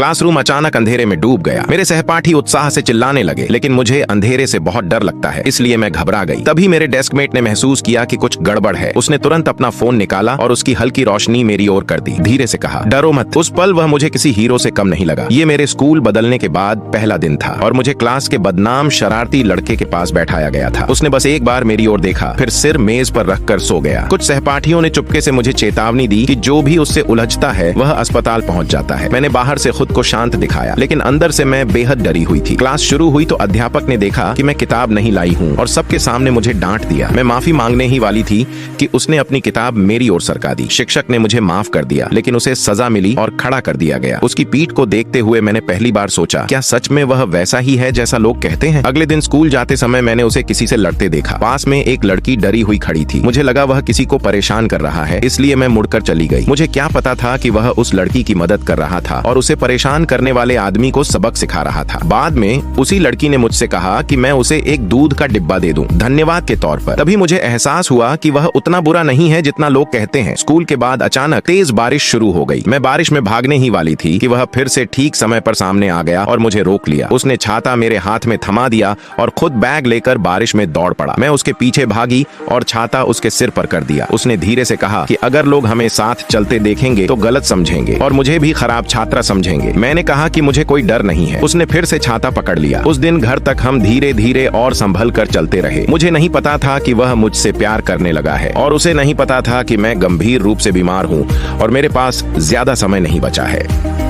Classroom अचानक अंधेरे में डूब गया। मेरे सहपाठी उत्साह से चिल्लाने लगे, लेकिन मुझे अंधेरे से बहुत डर लगता है, इसलिए मैं घबरा गई। तभी मेरे डेस्कमेट ने महसूस किया कि कुछ गड़बड़ है। उसने तुरंत अपना फोन निकाला और उसकी हल्की रोशनी मेरी ओर कर दी। धीरे से कहा, डरो मत। उस पल वह मुझे किसी हीरो से कम नहीं लगा। ये मेरे स्कूल बदलने के बाद पहला दिन था और मुझे क्लास के बदनाम शरारती लड़के के पास बैठाया गया था। उसने बस एक बार मेरी ओर देखा, फिर सिर मेज पर रखकर सो गया। कुछ सहपाठियों ने चुपके से मुझे चेतावनी दी कि जो भी उससे उलझता है वह अस्पताल पहुंच जाता है। मैंने बाहर से खुद को शांत दिखाया, लेकिन अंदर से मैं बेहद डरी हुई थी। क्लास शुरू हुई तो अध्यापक ने देखा कि मैं किताब नहीं लाई हूँ और सबके सामने मुझे डांट दिया। मैं माफी मांगने ही वाली थी कि उसने अपनी किताब मेरी ओर सरका दी। शिक्षक ने मुझे माफ कर दिया, लेकिन उसे सजा मिली और खड़ा कर दिया गया। उसकी पीठ को देखते हुए मैंने पहली बार सोचा, क्या सच में वह वैसा ही है जैसा लोग कहते हैं? अगले दिन स्कूल जाते समय मैंने उसे किसी से लड़ते देखा। पास में एक लड़की डरी हुई खड़ी थी। मुझे लगा वह किसी को परेशान कर रहा है, इसलिए मैं मुड़कर चली गई। मुझे क्या पता था कि वह उस लड़की की मदद कर रहा था और उसे परेशान करने वाले आदमी को सबक सिखा रहा था। बाद में उसी लड़की ने मुझसे कहा कि मैं उसे एक दूध का डिब्बा दे दूं, धन्यवाद के तौर पर। तभी मुझे एहसास हुआ कि वह उतना बुरा नहीं है जितना लोग कहते हैं। स्कूल के बाद अचानक तेज बारिश शुरू हो गई। मैं बारिश में भागने ही वाली थी कि वह फिर से ठीक समय पर सामने आ गया और मुझे रोक लिया। उसने छाता मेरे हाथ में थमा दिया और खुद बैग लेकर बारिश में दौड़ पड़ा। मैं उसके पीछे भागी और छाता उसके सिर पर कर दिया। उसने धीरे से कहा कि अगर लोग हमें साथ चलते देखेंगे तो गलत समझेंगे और मुझे भी खराब छात्रा समझेंगे। मैंने कहा कि मुझे कोई डर नहीं है। उसने फिर से छाता पकड़ लिया। उस दिन घर तक हम धीरे धीरे और संभल कर चलते रहे। मुझे नहीं पता था कि वह मुझसे प्यार करने लगा है और उसे नहीं पता था कि मैं गंभीर रूप से बीमार हूँ और मेरे पास ज्यादा समय नहीं बचा है।